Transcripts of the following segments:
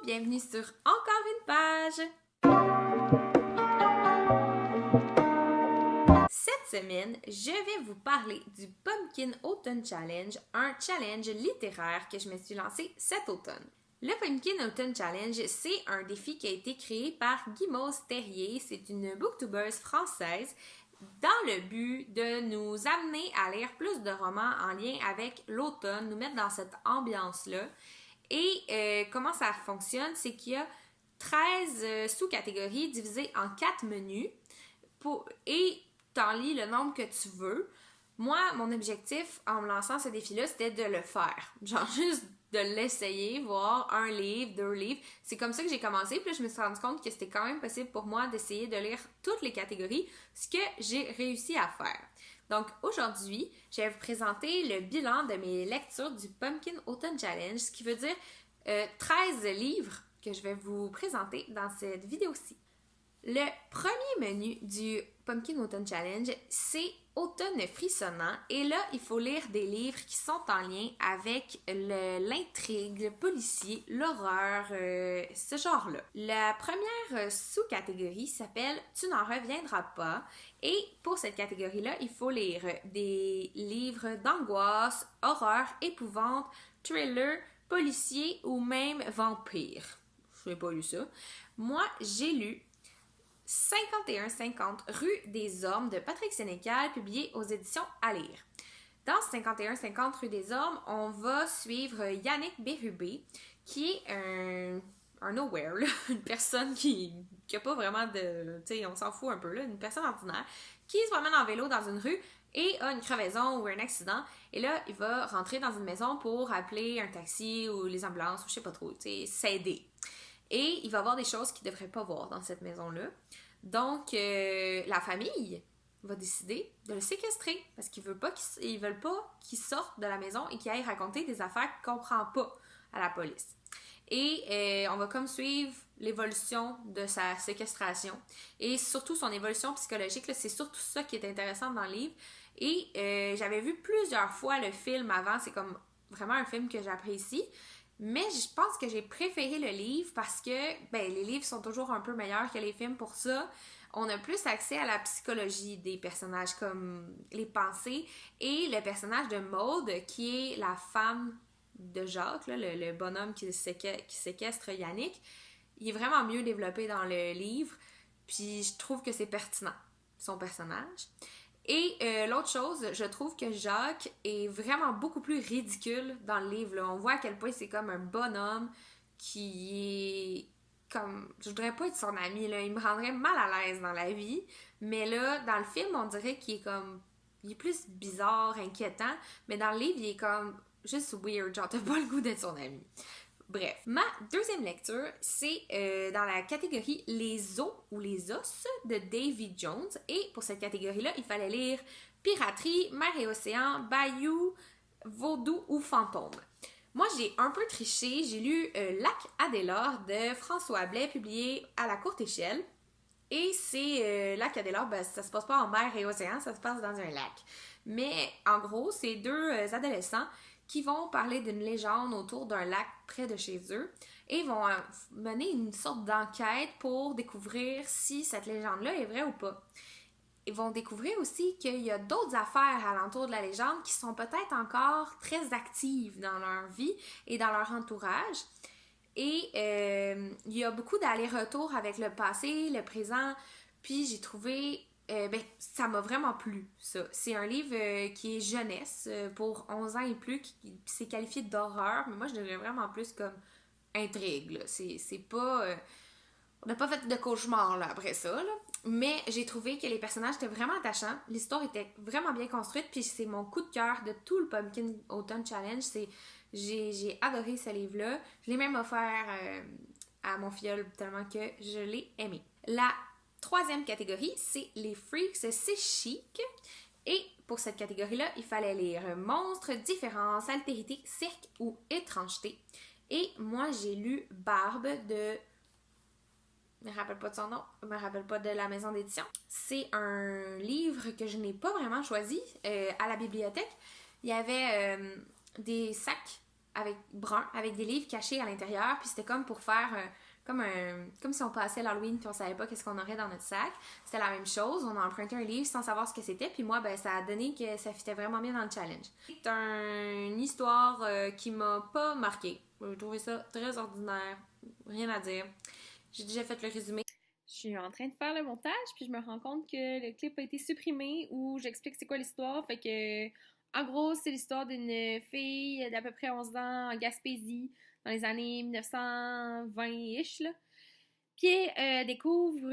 bienvenue sur Encore une page! Cette semaine, je vais vous parler du Pumpkin Autumn Challenge, un challenge littéraire que je me suis lancé cet automne. Le Pumpkin Autumn Challenge, c'est un défi qui a été créé par Guimaude Terrier, c'est une booktubeuse française, dans le but de nous amener à lire plus de romans en lien avec l'automne, nous mettre dans cette ambiance-là. Et comment ça fonctionne, c'est qu'il y a 13 sous-catégories divisées en 4 menus et tu en lis le nombre que tu veux. Moi, mon objectif en me lançant ce défi-là, c'était de le faire. Genre juste de l'essayer, voir un livre, 2 livres. C'est comme ça que j'ai commencé. Puis là, je me suis rendu compte que c'était quand même possible pour moi d'essayer de lire toutes les catégories, ce que j'ai réussi à faire. Donc aujourd'hui, je vais vous présenter le bilan de mes lectures du Pumpkin Autumn Challenge, ce qui veut dire 13 livres que je vais vous présenter dans cette vidéo-ci. Le premier menu du Pumpkin Autumn Challenge, c'est Automne frissonnant. Et là, il faut lire des livres qui sont en lien avec l'intrigue, le policier, l'horreur, ce genre-là. La première sous-catégorie s'appelle « Tu n'en reviendras pas ». Et pour cette catégorie-là, il faut lire des livres d'angoisse, horreur, épouvante, thriller, policier ou même vampire. Je n'ai pas lu ça. Moi, j'ai lu 51-50 rue des Ormes de Patrick Sénécal, publié aux éditions À lire. Dans 51-50 rue des Ormes, on va suivre Yannick Bérubé, qui est un nowhere, là, une personne qui a pas vraiment de... Tu sais, on s'en fout un peu, là, une personne ordinaire, qui se promène en vélo dans une rue et a une crevaison ou un accident. Et là, il va rentrer dans une maison pour appeler un taxi ou les ambulances, ou je sais pas trop, tu sais, s'aider. Et il va voir des choses qu'il ne devrait pas voir dans cette maison-là. Donc, la famille va décider de le séquestrer parce qu'ils veulent pas qu'il sorte de la maison et qu'il aille raconter des affaires qu'il ne comprend pas à la police. Et on va comme suivre l'évolution de sa séquestration et surtout son évolution psychologique. Là, c'est surtout ça qui est intéressant dans le livre. Et j'avais vu plusieurs fois le film avant. C'est comme vraiment un film que j'apprécie. Mais je pense que j'ai préféré le livre parce que les livres sont toujours un peu meilleurs que les films pour ça. On a plus accès à la psychologie des personnages, comme les pensées. Et le personnage de Maude, qui est la femme de Jacques, là, le bonhomme qui séquestre Yannick, il est vraiment mieux développé dans le livre. Puis je trouve que c'est pertinent, son personnage. Et l'autre chose, je trouve que Jacques est vraiment beaucoup plus ridicule dans le livre. Là. On voit à quel point c'est comme un bonhomme qui est comme... Je voudrais pas être son ami, là. Il me rendrait mal à l'aise dans la vie. Mais là, dans le film, on dirait qu'il est comme... Il est plus bizarre, inquiétant. Mais dans le livre, il est comme juste weird. Genre, t'as pas le goût d'être son ami. Bref, ma deuxième lecture, c'est dans la catégorie Les os ou les os de Davy Jones. Et pour cette catégorie-là, il fallait lire Piraterie, Mer et Océan, Bayou, Vaudou ou Fantôme. Moi, j'ai un peu triché. J'ai lu Lac Adélard de François Blais, publié à la courte échelle. Et c'est Lac Adélard, ça se passe pas en mer et océan, ça se passe dans un lac. Mais en gros, c'est 2 adolescents qui vont parler d'une légende autour d'un lac près de chez eux et vont mener une sorte d'enquête pour découvrir si cette légende-là est vraie ou pas. Ils vont découvrir aussi qu'il y a d'autres affaires alentour de la légende qui sont peut-être encore très actives dans leur vie et dans leur entourage. Et il y a beaucoup d'allers-retours avec le passé, le présent, puis j'ai trouvé... ça m'a vraiment plu, ça. C'est un livre qui est jeunesse, pour 11 ans et plus, qui s'est qualifié d'horreur, mais moi, je dirais vraiment plus comme intrigue, là. C'est pas... on n'a pas fait de cauchemar, là, après ça, là. Mais j'ai trouvé que les personnages étaient vraiment attachants, l'histoire était vraiment bien construite, puis c'est mon coup de cœur de tout le Pumpkin Autumn Challenge. J'ai adoré ce livre-là. Je l'ai même offert à mon filleul tellement que je l'ai aimé. La troisième catégorie, c'est les freaks, c'est chic. Et pour cette catégorie-là, il fallait lire Monstres, Différence, Altérité, Cirque ou Étrangeté. Et moi, j'ai lu Barbe de... Je me rappelle pas de son nom, je me rappelle pas de la maison d'édition. C'est un livre que je n'ai pas vraiment choisi à la bibliothèque. Il y avait des sacs avec brun, avec des livres cachés à l'intérieur, puis c'était comme pour faire comme si on passait l'Halloween puis on savait pas qu'est-ce qu'on aurait dans notre sac. C'était la même chose, on a emprunté un livre sans savoir ce que c'était, puis moi, ben, ça a donné que ça fitait vraiment bien dans le challenge. C'est une histoire qui m'a pas marquée. J'ai trouvé ça très ordinaire, rien à dire. J'ai déjà fait le résumé. Je suis en train de faire le montage, puis je me rends compte que le clip a été supprimé où j'explique c'est quoi l'histoire. Fait que, en gros, c'est l'histoire d'une fille d'à peu près 11 ans en Gaspésie, dans les années 1920-ish, là. Puis elle découvre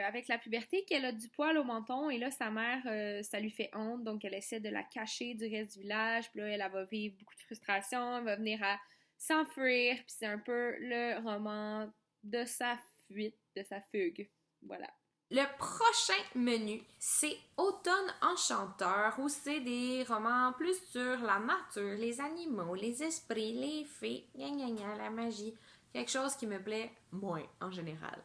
avec la puberté qu'elle a du poil au menton et là sa mère ça lui fait honte donc elle essaie de la cacher du reste du village puis là elle va vivre beaucoup de frustration, elle va venir à s'enfuir puis c'est un peu le roman de sa fuite, de sa fugue. Voilà. Le prochain menu, c'est Automne enchanteur, où c'est des romans plus sur la nature, les animaux, les esprits, les fées, gna gna gna, la magie. Quelque chose qui me plaît moins en général.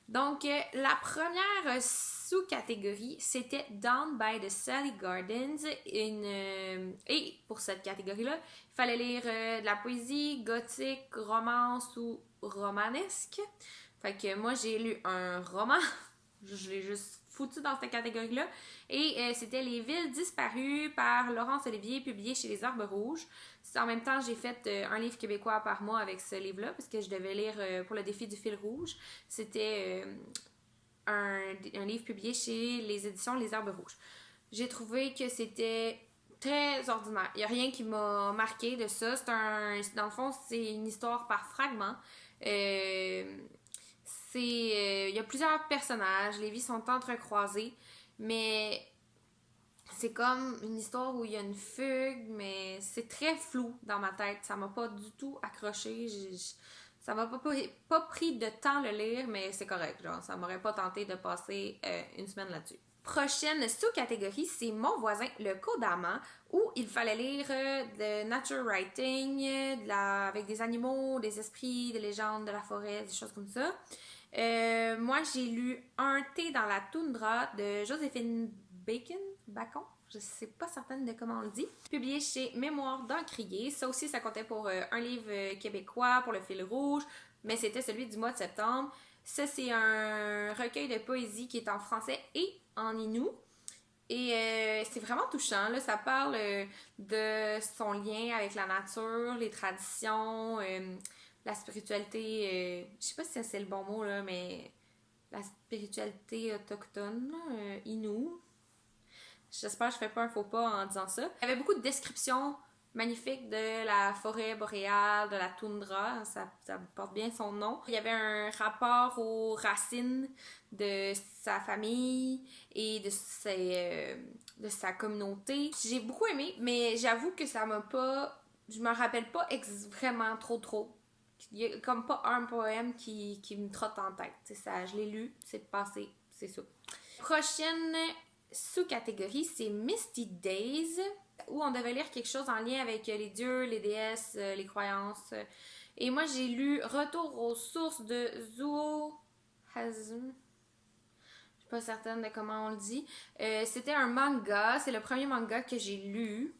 Donc, la première sous-catégorie, c'était Down by the Sally Gardens. Et pour cette catégorie-là, il fallait lire de la poésie, gothique, romance ou romanesque. Fait que moi, j'ai lu un roman. Je l'ai juste foutu dans cette catégorie-là. Et c'était Les villes disparues par Laurence Olivier, publié chez Les Arbres Rouges. En même temps, j'ai fait un livre québécois par mois avec ce livre-là, parce que je devais lire pour le défi du fil rouge. C'était un livre publié chez les éditions Les Arbres Rouges. J'ai trouvé que c'était très ordinaire. Il n'y a rien qui m'a marqué de ça. Dans le fond, c'est une histoire par fragments. Il y a plusieurs personnages, les vies sont entrecroisées, mais c'est comme une histoire où il y a une fugue, mais c'est très flou dans ma tête. Ça m'a pas du tout accroché. Ça m'a pas pris de temps le lire, mais c'est correct. Genre, ça m'aurait pas tenté de passer une semaine là-dessus. Prochaine sous-catégorie, c'est Mon voisin, le Kodama, où il fallait lire de nature writing, avec des animaux, des esprits, des légendes, de la forêt, des choses comme ça. Moi, j'ai lu Un thé dans la toundra de Joséphine Bacon, je sais pas certaine de comment on le dit, publié chez Mémoire d'un crier. Ça aussi, ça comptait pour un livre québécois pour le fil rouge, mais c'était celui du mois de septembre. Ça, c'est un recueil de poésie qui est en français et en inou. Et c'est vraiment touchant, là. Ça parle de son lien avec la nature, les traditions, la spiritualité, je sais pas si c'est le bon mot, là, mais la spiritualité autochtone, inou. J'espère que je fais pas un faux pas en disant ça. Il y avait beaucoup de descriptions magnifiques de la forêt boréale, de la toundra, ça porte bien son nom. Il y avait un rapport aux racines de sa famille et de sa communauté. J'ai beaucoup aimé, mais j'avoue que ça m'a pas... Je me rappelle pas vraiment trop. Il y a comme pas un poème qui me trotte en tête. C'est ça, je l'ai lu, c'est passé, c'est ça. Prochaine sous-catégorie, c'est Misty Days, où on devait lire quelque chose en lien avec les dieux, les déesses, les croyances. Et moi, j'ai lu Retour aux sources de Zuo Hazm. Je suis pas certaine de comment on le dit. C'était un manga, c'est le premier manga que j'ai lu.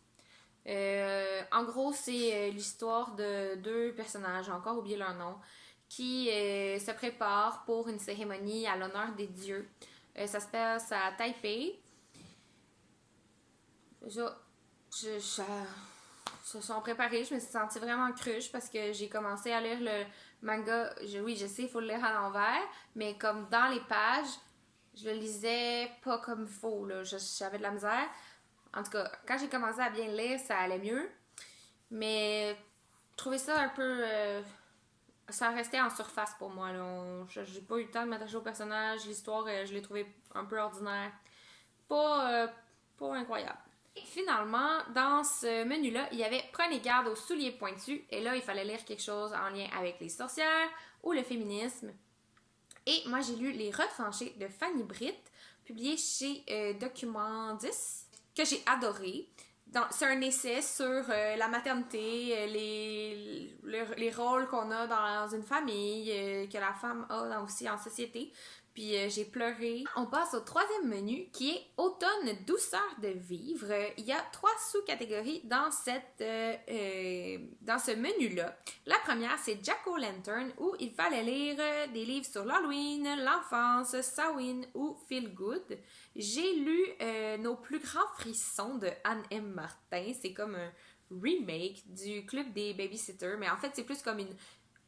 En gros, c'est l'histoire de deux personnages, j'ai encore oublié leur nom, qui se préparent pour une cérémonie à l'honneur des dieux. Ça se passe à Taipei. Se sont préparés, je me suis sentie vraiment cruche parce que j'ai commencé à lire le manga. Oui, je sais, il faut le lire à l'envers, mais comme dans les pages, je le lisais pas comme il faut, là. J'avais de la misère. En tout cas, quand j'ai commencé à bien le lire, ça allait mieux. Mais je trouvais ça un peu... ça restait en surface pour moi. J'ai pas eu le temps de m'attacher au personnage. L'histoire, je l'ai trouvé un peu ordinaire. Pas incroyable. Et finalement, dans ce menu-là, il y avait Prenez garde aux souliers pointus. Et là, il fallait lire quelque chose en lien avec les sorcières ou le féminisme. Et moi, j'ai lu Les Retranchés de Fanny Britt, publié chez Document 10, que j'ai adoré. C'est un essai sur la maternité, les rôles qu'on a dans une famille, que la femme a aussi en société. puis j'ai pleuré. On passe au troisième menu qui est Automne douceur de vivre. Il y a 3 sous-catégories dans ce menu-là. La première, c'est Jack-O-Lantern, où il fallait lire des livres sur l'Halloween, l'enfance, Samhain ou Feel Good. J'ai lu Nos plus grands frissons de Anne-M. Martin. C'est comme un remake du Club des Babysitters, mais en fait, c'est plus comme une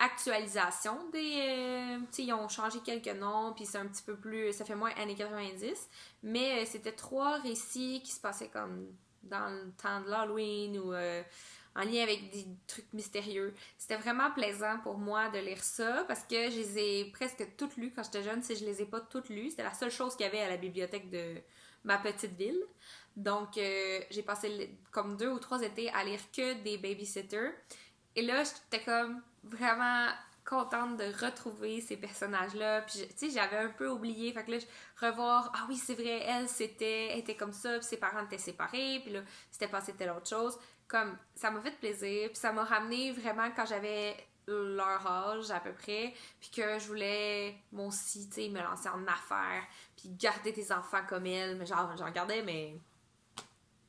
actualisation des... ils ont changé quelques noms, puis c'est un petit peu plus... Ça fait moins années 90, mais c'était 3 récits qui se passaient comme dans le temps de l'Halloween ou en lien avec des trucs mystérieux. C'était vraiment plaisant pour moi de lire ça, parce que je les ai presque toutes lues quand j'étais jeune. Si je les ai pas toutes lues, c'était la seule chose qu'il y avait à la bibliothèque de ma petite ville. Donc, j'ai passé comme 2 ou 3 étés à lire que des babysitters. Et là, j'étais comme vraiment contente de retrouver ces personnages-là. Puis, tu sais, j'avais un peu oublié. Fait que là, revoir, ah oui, c'est vrai, elle était comme ça, puis ses parents étaient séparés, puis là, c'était passé telle autre chose. Comme, ça m'a fait plaisir, puis ça m'a ramené vraiment quand j'avais leur âge à peu près, puis que je voulais, moi aussi, tu sais, me lancer en affaires, puis garder des enfants comme elle. Mais genre, j'en gardais, mais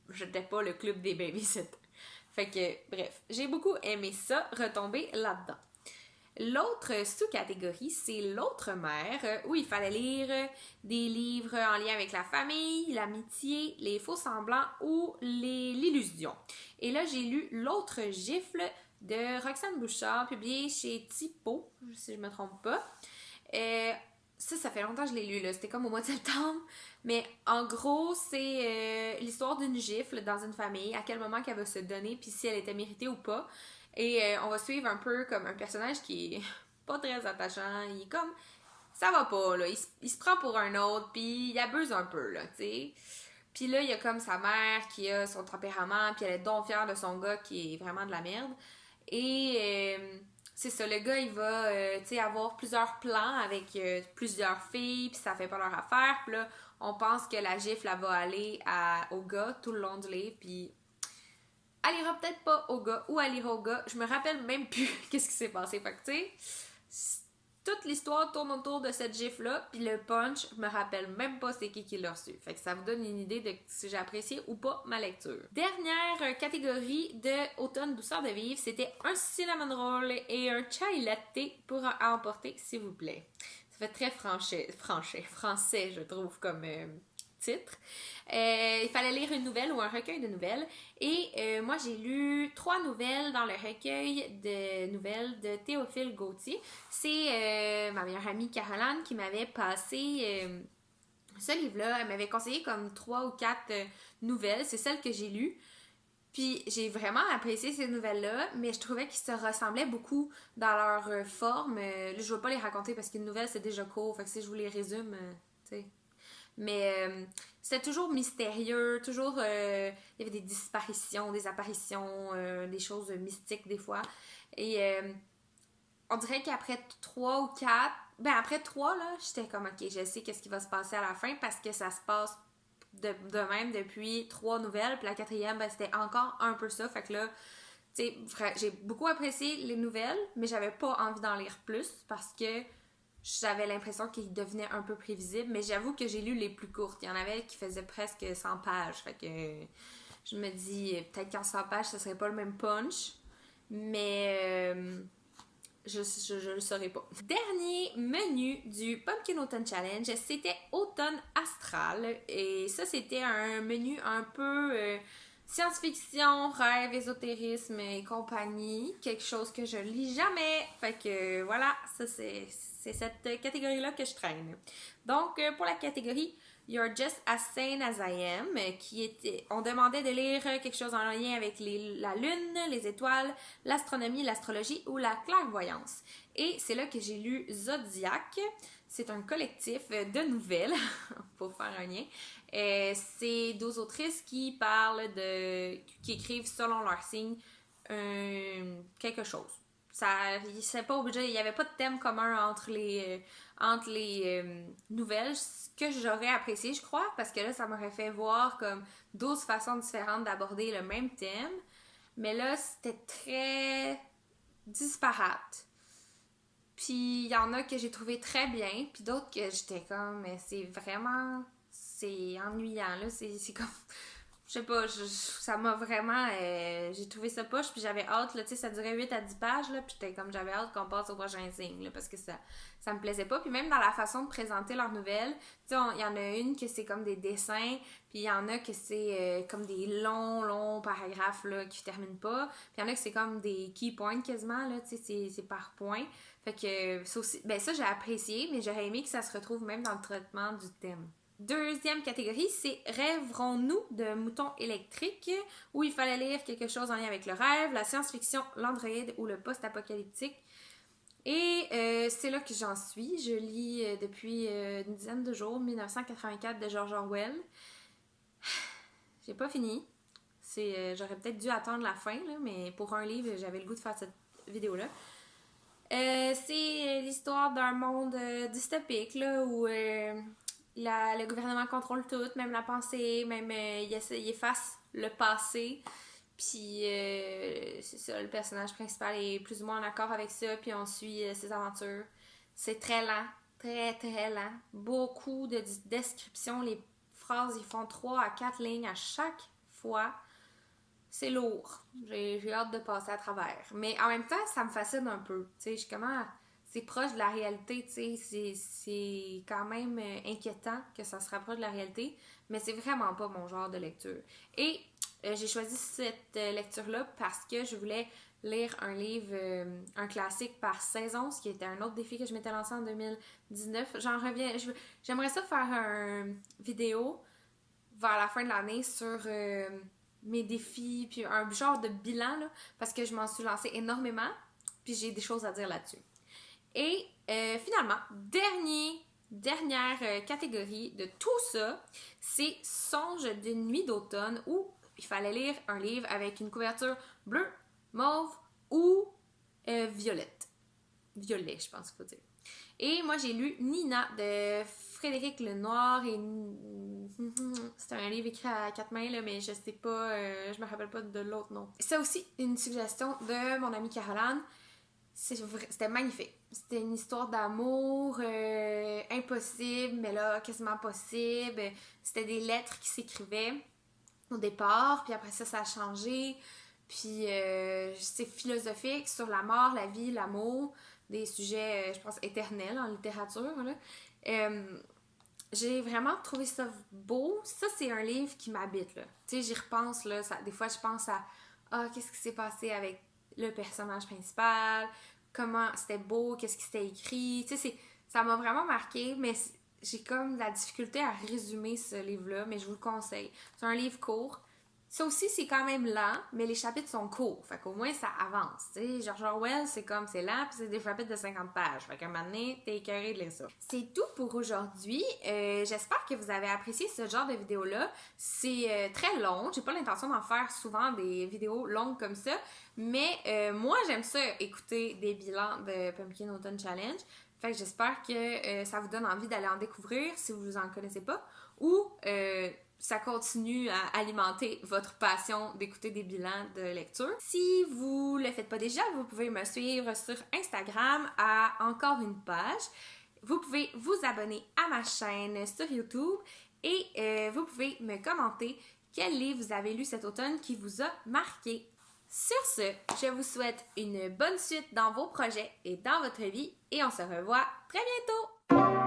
je n'étais pas le club des babysitters. Fait que, bref, j'ai beaucoup aimé ça, retomber là-dedans. L'autre sous-catégorie, c'est l'autre mère, où il fallait lire des livres en lien avec la famille, l'amitié, les faux-semblants ou l'illusion. Et là, j'ai lu L'autre gifle de Roxane Bouchard, publié chez Typo, si je me trompe pas. Ça fait longtemps que je l'ai lu, là. C'était comme au mois de septembre. Mais en gros, c'est l'histoire d'une gifle dans une famille, à quel moment qu'elle va se donner, puis si elle était méritée ou pas. Et on va suivre un peu comme un personnage qui est pas très attachant. Il est comme... Ça va pas, là. Il se prend pour un autre, puis il abuse un peu, là, tu sais. Puis là, il y a comme sa mère qui a son tempérament, puis elle est donc fière de son gars qui est vraiment de la merde. Et... c'est ça, le gars, il va avoir plusieurs plans avec plusieurs filles, puis ça fait pas leur affaire. Puis là, on pense que la gifle, elle va aller au gars tout le long du livre, puis elle ira peut-être pas au gars, ou elle ira au gars. Je me rappelle même plus qu'est-ce qui s'est passé. Fait que, tu sais, toute l'histoire tourne autour de cette gifle-là, puis le punch, je me rappelle même pas c'est qui l'a reçu. Fait que ça vous donne une idée de si j'ai apprécié ou pas ma lecture. Dernière catégorie de Automne douceur de vivre, c'était un cinnamon roll et un chai latte pour emporter, s'il vous plaît. Ça fait très français, je trouve, comme titre. Il fallait lire une nouvelle ou un recueil de nouvelles. Et moi, j'ai lu 3 nouvelles dans le recueil de nouvelles de Théophile Gautier. C'est ma meilleure amie Caroline qui m'avait passé ce livre-là. Elle m'avait conseillé comme 3 ou 4 nouvelles. C'est celles que j'ai lues. Puis j'ai vraiment apprécié ces nouvelles-là, mais je trouvais qu'ils se ressemblaient beaucoup dans leur forme. Là, je ne vais pas les raconter parce qu'une nouvelle, c'est déjà court. Fait que si je vous les résume, tu sais... Mais c'était toujours mystérieux, toujours il y avait des disparitions, des apparitions, des choses mystiques des fois. Et on dirait qu'après 3 ou 4, après 3, là, j'étais comme ok, je sais qu'est-ce qui va se passer à la fin parce que ça se passe de même depuis 3 nouvelles. Puis la 4e, c'était encore un peu ça. Fait que là, tu sais, j'ai beaucoup apprécié les nouvelles, mais j'avais pas envie d'en lire plus parce que j'avais l'impression qu'il devenait un peu prévisible, mais j'avoue que j'ai lu les plus courtes. Il y en avait qui faisaient presque 100 pages. Fait que je me dis, peut-être qu'en 100 pages, ce serait pas le même punch, mais je le saurais pas. Dernier menu du Pumpkin Autumn Challenge, c'était Automne Astral. Et ça, c'était un menu un peu... science-fiction, rêve, ésotérisme et compagnie. Quelque chose que je lis jamais. Fait que voilà, ça c'est cette catégorie-là que je traîne. Donc, pour la catégorie You're Just As Sane As I Am, on demandait de lire quelque chose en lien avec la lune, les étoiles, l'astronomie, l'astrologie ou la clairvoyance. Et c'est là que j'ai lu Zodiac. C'est un collectif de nouvelles, pour faire un lien. C'est 12 autrices qui qui écrivent selon leur signe quelque chose. C'est pas obligé, il n'y avait pas de thème commun entre les nouvelles, ce que j'aurais apprécié, je crois, parce que là, ça m'aurait fait voir comme 12 façons différentes d'aborder le même thème. Mais là, c'était très disparate. Puis il y en a que j'ai trouvé très bien, puis d'autres que j'étais comme, mais c'est ennuyant, là, c'est comme, je sais pas, ça m'a vraiment, j'ai trouvé ça poche, puis j'avais hâte, là, tu sais, ça durait 8 à 10 pages, là, puis j'étais comme, j'avais hâte qu'on passe au prochain signe, là, parce que ça me plaisait pas, puis même dans la façon de présenter leurs nouvelles, tu sais, il y en a une que c'est comme des dessins, puis il y en a que c'est comme des longs paragraphes, là, qui terminent pas, puis il y en a que c'est comme des key points quasiment, là, tu sais, c'est par point, fait que ça aussi, ben ça j'ai apprécié, mais j'aurais aimé que ça se retrouve même dans le traitement du thème. Deuxième catégorie, c'est Rêverons-nous de Mouton électrique, où il fallait lire quelque chose en lien avec le rêve, la science-fiction, l'androïde ou le post-apocalyptique. Et c'est là que j'en suis. Je lis depuis une dizaine de jours 1984 de George Orwell. J'ai pas fini. J'aurais peut-être dû attendre la fin, là, mais pour un livre, j'avais le goût de faire cette vidéo-là. C'est l'histoire d'un monde dystopique là, où le gouvernement contrôle tout, même la pensée, même il efface le passé. Puis c'est ça, le personnage principal est plus ou moins en accord avec ça, puis on suit ses aventures. C'est très lent, très très lent. Beaucoup de descriptions, les phrases, ils font 3 à 4 lignes à chaque fois. C'est lourd. J'ai hâte de passer à travers. Mais en même temps, ça me fascine un peu. Tu sais, c'est proche de la réalité, tu sais. C'est quand même inquiétant que ça se rapproche de la réalité, mais c'est vraiment pas mon genre de lecture. Et j'ai choisi cette lecture-là parce que je voulais lire un livre, un classique par saison, ce qui était un autre défi que je m'étais lancé en 2019. J'aimerais ça faire une vidéo vers la fin de l'année sur mes défis, puis un genre de bilan, là, parce que je m'en suis lancée énormément, puis j'ai des choses à dire là-dessus. Et finalement, dernière catégorie de tout ça, c'est Songe d'une nuit d'automne, où il fallait lire un livre avec une couverture bleue, mauve ou violette. Violet, je pense qu'il faut dire. Et moi, j'ai lu Nina de Frédéric Lenoir et c'est un livre écrit à 4 mains, là, mais je sais pas, je me rappelle pas de l'autre nom. C'est aussi une suggestion de mon amie Caroline. C'était magnifique. C'était une histoire d'amour impossible, mais là, quasiment possible. C'était des lettres qui s'écrivaient au départ, puis après ça a changé. Puis c'est philosophique sur la mort, la vie, l'amour, des sujets, je pense, éternels en littérature, là. J'ai vraiment trouvé ça beau. Ça, c'est un livre qui m'habite, là. Tu sais, j'y repense, là. Des fois, je pense à qu'est-ce qui s'est passé avec le personnage principal, comment c'était beau, qu'est-ce qui s'était écrit. Tu sais, ça m'a vraiment marqué, mais j'ai comme de la difficulté à résumer ce livre-là, mais je vous le conseille. C'est un livre court. Ça aussi, c'est quand même lent, mais les chapitres sont courts. Fait qu'au moins, ça avance. T'sais, George Orwell, c'est lent, puis c'est des chapitres de 50 pages. Fait qu'à un moment donné, t'es écœuré de lire ça. C'est tout pour aujourd'hui. J'espère que vous avez apprécié ce genre de vidéo-là. C'est très long. J'ai pas l'intention d'en faire souvent des vidéos longues comme ça. Mais moi, j'aime ça écouter des bilans de Pumpkin Autumn Challenge. Fait que j'espère que ça vous donne envie d'aller en découvrir si vous en connaissez pas. Ou ça continue à alimenter votre passion d'écouter des bilans de lecture. Si vous le faites pas déjà, vous pouvez me suivre sur Instagram à encore une page. Vous pouvez vous abonner à ma chaîne sur YouTube et vous pouvez me commenter quel livre vous avez lu cet automne qui vous a marqué. Sur ce, je vous souhaite une bonne suite dans vos projets et dans votre vie et on se revoit très bientôt!